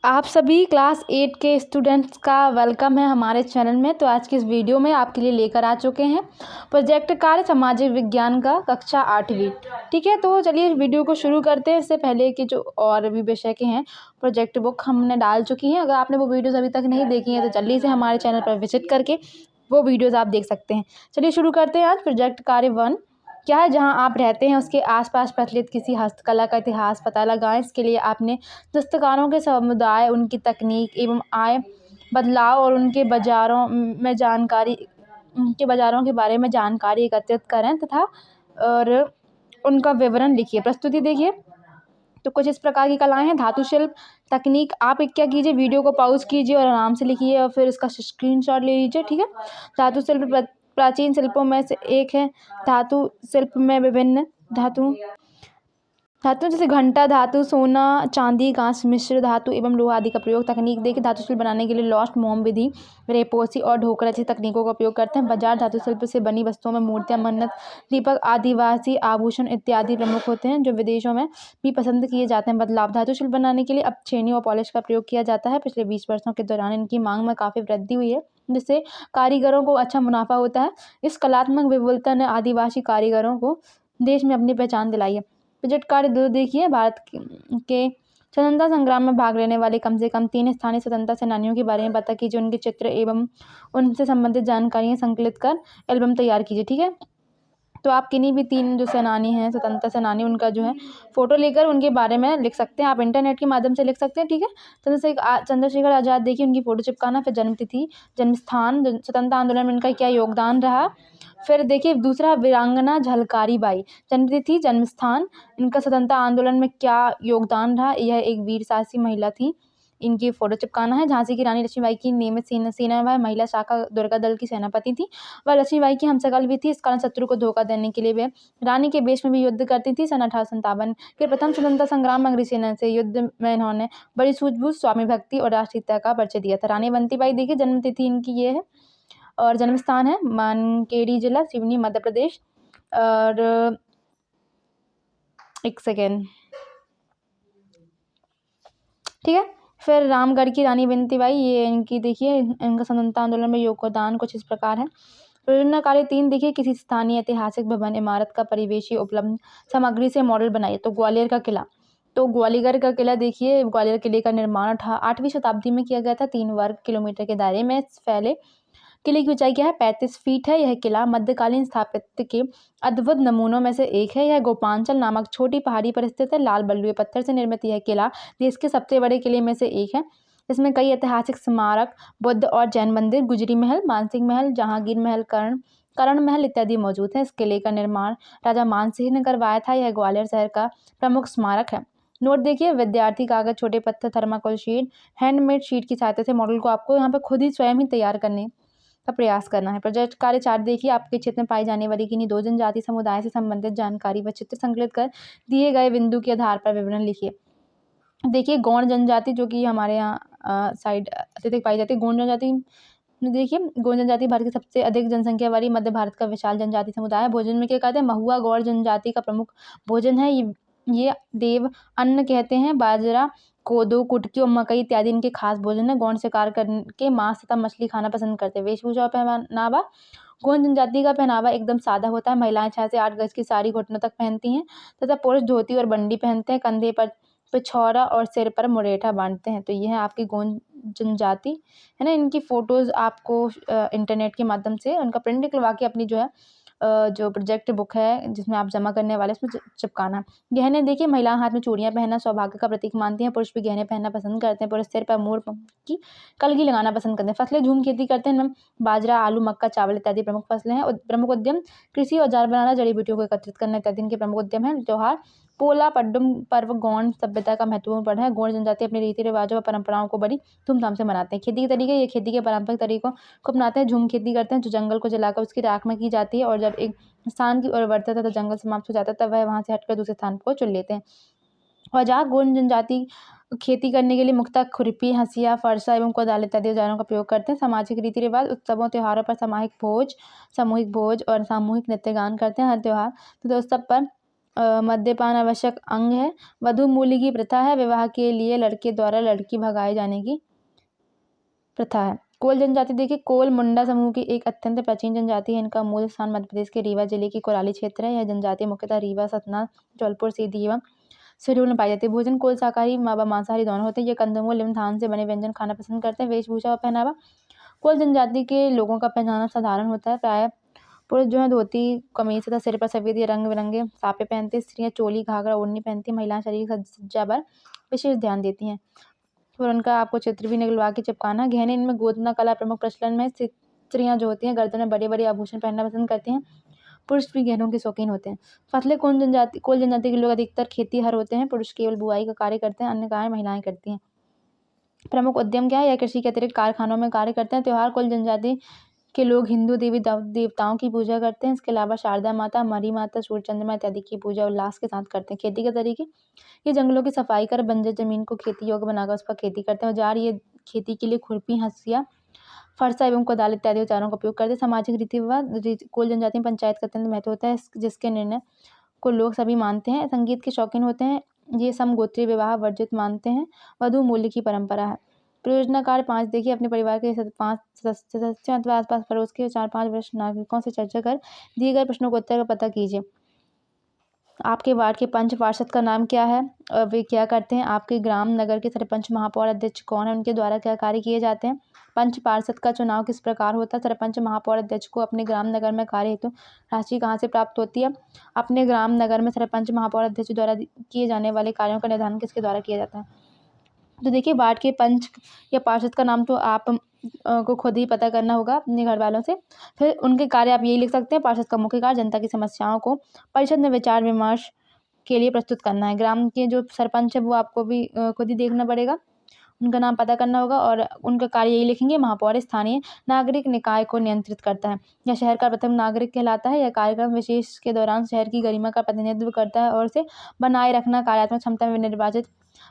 आप सभी क्लास 8 के स्टूडेंट्स का वेलकम है हमारे चैनल में। तो आज की इस वीडियो में आपके लिए लेकर आ चुके हैं प्रोजेक्ट कार्य सामाजिक विज्ञान का कक्षा 8वीं। ठीक है, तो चलिए वीडियो को शुरू करते हैं। इससे पहले कि जो और भी विषय के हैं प्रोजेक्ट बुक हमने डाल चुकी हैं। अगर आपने वो वीडियोज़ अभी तक नहीं देखी हैं तो जल्दी से हमारे चैनल पर विजिट करके वो वीडियोज़ आप देख सकते हैं। चलिए शुरू करते हैं। आज प्रोजेक्ट कार्य 1 क्या है, जहाँ आप रहते हैं उसके आसपास प्रचलित किसी हस्तकला का इतिहास पता लगाएं। इसके लिए आपने दस्तकारों के समुदाय, उनकी तकनीक एवं आय बदलाव और उनके बाज़ारों के बारे में जानकारी एकत्रित करें तथा और उनका विवरण लिखिए। प्रस्तुति देखिए। तो कुछ इस प्रकार की कलाएँ हैं। धातु शिल्प तकनीक, आप एक क्या कीजिए, वीडियो को पॉज़ कीजिए और आराम से लिखिए और फिर इसका स्क्रीनशॉट ले लीजिए। ठीक है। धातु शिल्प प्राचीन शिल्पों में से एक है। धातु शिल्प में विभिन्न धातु जैसे घंटा धातु, सोना, चांदी, कांस्य, मिश्र धातु एवं लोहा आदि का प्रयोग। तकनीक देखिए, धातु शिल्प बनाने के लिए लॉस्ट मोम विधि, रेपोसी और ढोकरा जैसी तकनीकों का उपयोग करते हैं। बाजार धातु शिल्प से बनी वस्तुओं में मूर्तियां, मन्नत दीपक, आदिवासी आभूषण इत्यादि प्रमुख होते हैं, जो विदेशों में भी पसंद किए जाते हैं। बदलाव, धातु शिल्प बनाने के लिए अब छेनी और पॉलिश का प्रयोग किया जाता है। पिछले 20 वर्षों के दौरान इनकी मांग में काफ़ी वृद्धि हुई है, जिससे कारीगरों को अच्छा मुनाफा होता है। इस कलात्मक विपुलता ने आदिवासी कारीगरों को देश में अपनी पहचान दिलाई है। प्रोजेक्ट कार्य 2 देखिए। भारत के स्वतंत्रता संग्राम में भाग लेने वाले कम से कम 3 स्थानीय स्वतंत्रता सेनानियों के बारे में पता कीजिए। उनके चित्र एवं उनसे संबंधित जानकारियाँ संकलित कर एल्बम तैयार कीजिए। ठीक है। तो आप किन्हीं भी 3 जो सेनानी हैं, स्वतंत्रता सेनानी, उनका जो है फ़ोटो लेकर उनके बारे में लिख सकते हैं। आप इंटरनेट के माध्यम से लिख सकते हैं। ठीक है। चंद्रशेखर आज़ाद देखिए, उनकी फ़ोटो चिपकाना, फिर जन्मतिथि, जन्म स्थान, स्वतंत्रता आंदोलन में इनका क्या योगदान रहा। फिर देखिए दूसरा, वीरांगना झलकारी बाई, जन्मतिथि, जन्म स्थान, इनका स्वतंत्रता आंदोलन में क्या योगदान रहा। यह एक वीर साहसी महिला थी, इनकी फ़ोटो चिपकाना है। झांसी की रानी लक्ष्मीबाई की नियमित सेना महिला शाखा दुर्गा दल की सेनापति थी। वह लक्ष्मीबाई की हमशक्ल भी थी। इस कारण शत्रु को धोखा देने के लिए वे रानी के वेश में भी युद्ध करती थी। सन 1857 के प्रथम स्वतंत्रता संग्राम में अंग्रेजी सेना से युद्ध में इन्होंने बड़ी सूझबूझ, स्वामी भक्ति और राष्ट्रीयता का परिचय दिया था। रानी अवंतीबाई देखिए, जन्मतिथि इनकी ये है और जन्म स्थान है मानकेड़ी जिला, सिवनी, मध्य प्रदेश। और एक सेकेंड, ठीक है। फिर रामगढ़ की रानी अवंतीबाई, ये इनकी देखिए, इनका स्वतंत्रता आंदोलन में योगदान कुछ इस प्रकार है। प्रेरणा कार्य 3 देखिए। किसी स्थानीय ऐतिहासिक भवन, इमारत का परिवेशी उपलब्ध सामग्री से मॉडल बनाइए। तो ग्वालियर का किला, तो ग्वालियर का किला देखिए, ग्वालियर किले का निर्माण 8वीं शताब्दी में किया गया था। 3 वर्ग किलोमीटर के दायरे में फैले किले की ऊंचाई क्या है, 35 फीट है। यह किला मध्यकालीन स्थापत्य के अद्भुत नमूनों में से एक है। यह गोपांचल नामक छोटी पहाड़ी पर स्थित है। लाल बलुए पत्थर से निर्मित यह किला देश के सबसे बड़े किले में से एक है। इसमें कई ऐतिहासिक स्मारक, बुद्ध और जैन मंदिर, गुजरी महल, मानसिंह महल, जहांगीर महल, कर्ण महल इत्यादि मौजूद हैं। इस किले का निर्माण राजा मानसिंह ने करवाया था। यह ग्वालियर शहर का प्रमुख स्मारक है। नोट देखिए, विद्यार्थी कागज, छोटे पत्थर, थर्माकोल शीट, हैंडमेड शीट की सहायता से मॉडल को आपको यहाँ पर खुद ही स्वयं ही तैयार करने का प्रयास करना है। प्रोजेक्ट कार्य 4 देखिए। आपके क्षेत्र में पाई जाने वाली किन्हीं 2 जनजाति समुदाय से संबंधित जानकारी व चित्र संकलित कर दिए गए बिंदु के आधार पर विवरण लिखिए। देखिए, गौंड जनजाति, जो कि हमारे यहाँ साइड अत्यधिक पाई जाती है। गौंड जनजाति देखिए, गौंड जनजाति भारत की सबसे अधिक जनसंख्या वाली मध्य भारत का विशाल जनजाति समुदाय है। भोजन में क्या कहते हैं, महुआ गौड़ जनजाति का प्रमुख भोजन है। ये देव अन्न कहते हैं। बाजरा, कोदो, कुटकी और मकई इत्यादि इनके खास भोजन है। गौंड शिकार करके मांस तथा मछली खाना पसंद करते हैं। वेशभूषा और पहनावा, गौंड जनजाति का पहनावा एकदम सादा होता है। महिलाएं 6 से 8 गज की साड़ी घुटनों तक पहनती हैं तथा पुरुष धोती और बंडी पहनते हैं। कंधे पर पिछौरा और सिर पर मुरेठा बांधते हैं। तो ये है आपकी गौंड जनजाति, है ना। इनकी फ़ोटोज़ आपको इंटरनेट के माध्यम से उनका प्रिंट निकलवा के अपनी जो है जो प्रोजेक्ट बुक है जिसमें आप जमा करने वाले उसमें चिपकाना। गहने देखिए, महिलाएं हाथ में चूड़ियां पहनना सौभाग्य का प्रतीक मानती हैं। पुरुष भी गहने पहनना पसंद करते हैं। पुरुष सिर पर मोर की कलगी लगाना पसंद करते हैं। फसलें झूम खेती करते हैं। इनमें बाजरा, आलू, मक्का, चावल इत्यादि प्रमुख फसलें हैं। प्रमुख उद्यम कृषि, औजार बनाना, जड़ी बूटियों को एकत्रित करना इत्यादि इनके प्रमुख उद्यम हैं। त्योहार, पोला पड्डुम पर्व गौंड सभ्यता का महत्वपूर्ण पर्व है। गौंड जनजाति अपने रीति रिवाजों और परंपराओं को बड़ी धूमधाम से मनाते हैं। खेती के तरीके, ये खेती के पारंपरिक तरीकों को अपनाते हैं। झूम खेती करते हैं, जो जंगल को जलाकर उसकी राख में की जाती है। और जब एक स्थान की उर्वरता तथा जंगल समाप्त हो जाता है तब वह वहाँ से हटकर दूसरे स्थान को चुन लेते हैं। औजार, गौंड जनजाति खेती करने के लिए मुख्यतः खुरपी, हंसिया, फरसा एवं कोदाल इत्यादि औजारों का प्रयोग करते हैं। सामाजिक रीति रिवाज, उत्सवों त्योहारों पर सामूहिक भोज और सामूहिक नृत्य गान करते हैं। हर त्योहार तथा उत्सव पर मद्यपान आवश्यक अंग है। वधू मूल्य की प्रथा है। विवाह के लिए लड़के द्वारा लड़की भगाए जाने की प्रथा है। कोल जनजाति देखिए, कोल मुंडा समूह की एक अत्यंत प्राचीन जनजाति है। इनका मूल स्थान मध्य प्रदेश के रीवा जिले की कोराली क्षेत्र है। यह जनजाति मुख्यतः रीवा, सतना, जौलपुर, सीधी एवं सिरहुल में पाई जाती है। भोजन कोल शाकाहारी व मांसाहारी दोनों होते हैं। ये कंदमूल एवं धान से बने व्यंजन खाना पसंद करते हैं। वेशभूषा और पहनावा, कोल जनजाति के लोगों का पहनावा साधारण होता है। प्रायः पुरुष जो है धोती कमीज तथा सिर पर सफेद या रंग बिरंगे साफे पहनते हैं। स्त्रियां चोली घाघरा ओढ़नी पहनती हैं। महिलाएं शरीर की सज्जा पर विशेष ध्यान देती हैं। फिर उनका आपको चित्र भी निकलवा के चिपकाना। गहने, इनमें गोदना कला प्रमुख प्रचलन में। स्त्रियां जो होती हैं गर्दन में बड़े बड़े आभूषण पहनना पसंद करती हैं। पुरुष भी गहनों के शौकीन होते हैं। फसलें, कोल जनजाति के लोग अधिकतर खेतीहर होते हैं। पुरुष केवल बुआई का कार्य करते हैं, अन्य कार्य महिलाएं करती हैं। प्रमुख उद्यम क्या है? या कृषि के अतिरिक्त कारखानों में कार्य करते हैं। त्योहार, कोल जनजाति के लोग हिंदू देवी देवताओं की पूजा करते हैं। इसके अलावा शारदा माता, मरी माता, सूर्य चंद्रमा इत्यादि की पूजा उल्लास के साथ करते हैं। खेती के तरीके, ये जंगलों की सफाई कर बंजर जमीन को खेती योग्य बनाकर उस पर खेती करते हैं। औजार, ये खेती के लिए खुरपी, हंसिया, फरसा एवं कोदाल इत्यादि औजारों का उपयोग करते हैं। सामाजिक रीति रिवाज, कोल जनजाति में पंचायत का अत्यंत महत्व होता है, जिसके निर्णय को लोग सभी मानते हैं। संगीत के शौकीन होते हैं। ये समगोत्रीय विवाह वर्जित मानते हैं। वधू मूल्य की परंपरा है। परियोजना कार्य 5 देखिए, अपने परिवार के 5 सदस्यों अथवा आसपास पड़ोस के 4-5 वरिष्ठ नागरिकों से चर्चा कर दिए गए प्रश्नों का उत्तर का पता कीजिए। आपके वार्ड के पंच पार्षद का नाम क्या है? वे क्या करते हैं? आपके ग्राम नगर के सरपंच महापौर अध्यक्ष कौन है? उनके द्वारा क्या कार्य किए जाते हैं? पंच पार्षद का चुनाव किस प्रकार होता है? सरपंच महापौर अध्यक्ष को अपने ग्राम नगर में कार्य हेतु राशि कहाँ से प्राप्त होती है? अपने ग्राम नगर में सरपंच महापौर अध्यक्ष द्वारा किए जाने वाले कार्यों का निर्धारण किसके द्वारा किया जाता है? तो देखिए, वार्ड के पंच या पार्षद का नाम तो आप को खुद ही पता करना होगा अपने घर वालों से। फिर उनके कार्य आप यही लिख सकते हैं। पार्षद का मुख्य कार्य जनता की समस्याओं को परिषद में विचार विमर्श के लिए प्रस्तुत करना है। ग्राम के जो सरपंच है वो आपको भी खुद ही देखना पड़ेगा, उनका नाम पता करना होगा और उनका कार्य यही लिखेंगे। महापौर स्थानीय नागरिक निकाय को नियंत्रित करता है। यह शहर का प्रथम नागरिक कहलाता है। यह कार्यक्रम विशेष के दौरान शहर की गरिमा का प्रतिनिधित्व करता है और उसे बनाए रखना, कार्यात्मक क्षमता में निर्वाचित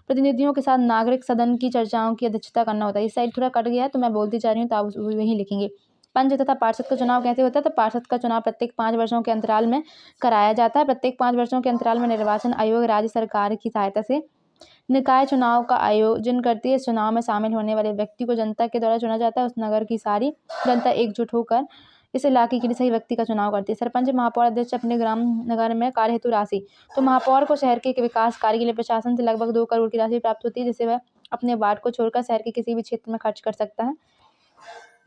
प्रतिनिधियों के साथ नागरिक सदन की चर्चाओं की अध्यक्षता करना होता है। इस साइड थोड़ा कट गया है तो मैं बोलती जा रही हूँ, तो आप वही लिखेंगे। पंच तथा पार्षद का चुनाव कैसे होता है? तो पार्षद का चुनाव प्रत्येक 5 वर्षों के अंतराल में कराया जाता है। प्रत्येक 5 वर्षों के अंतराल में निर्वाचन आयोग राज्य सरकार की सहायता से निकाय चुनाव का आयोजन करती है। इस चुनाव में शामिल होने वाले व्यक्ति को जनता के द्वारा चुना जाता है। उस नगर की सारी जनता एकजुट होकर इस इलाके के लिए सही व्यक्ति का चुनाव करती है। सरपंच महापौर अध्यक्ष अपने ग्राम नगर में कार्य हेतु राशि, तो महापौर को शहर के विकास कार्य के लिए प्रशासन से लगभग 2 करोड़ की राशि प्राप्त होती है, जिसे वह अपने वार्ड को छोड़कर शहर के किसी भी क्षेत्र में खर्च कर सकता है।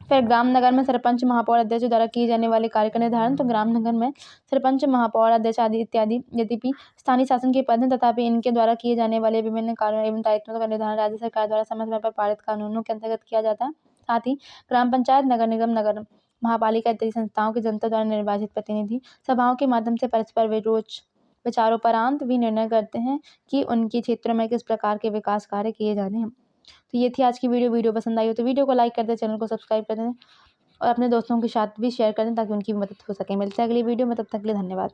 फिर ग्राम नगर में सरपंच महापौर अध्यक्ष द्वारा किए जाने वाले कार्य का निर्धारण, तो ग्राम नगर में सरपंच महापौर अध्यक्ष आदि इत्यादि यद्यपि स्थानीय शासन के पद हैं, तथापि इनके द्वारा किए जाने वाले विभिन्न कार्यों एवं दायित्वों का निर्धारण राज्य सरकार द्वारा समय समय पर पारित कानूनों के अंतर्गत किया जाता है। साथ ही ग्राम पंचायत, नगर निगम, नगर महापालिका इत्यादि संस्थाओं के जनता द्वारा निर्वाचित प्रतिनिधि सभाओं के माध्यम से परस्पर विचारोपरांत भी निर्णय करते हैं कि उनके क्षेत्र में किस प्रकार के विकास कार्य किए जाने हैं। तो ये थी आज की वीडियो पसंद आई हो तो वीडियो को लाइक कर दें, चैनल को सब्सक्राइब कर दें और अपने दोस्तों के साथ भी शेयर कर दें ताकि उनकी भी मदद हो सके। मिलते हैं अगली वीडियो में, तब तक के लिए धन्यवाद।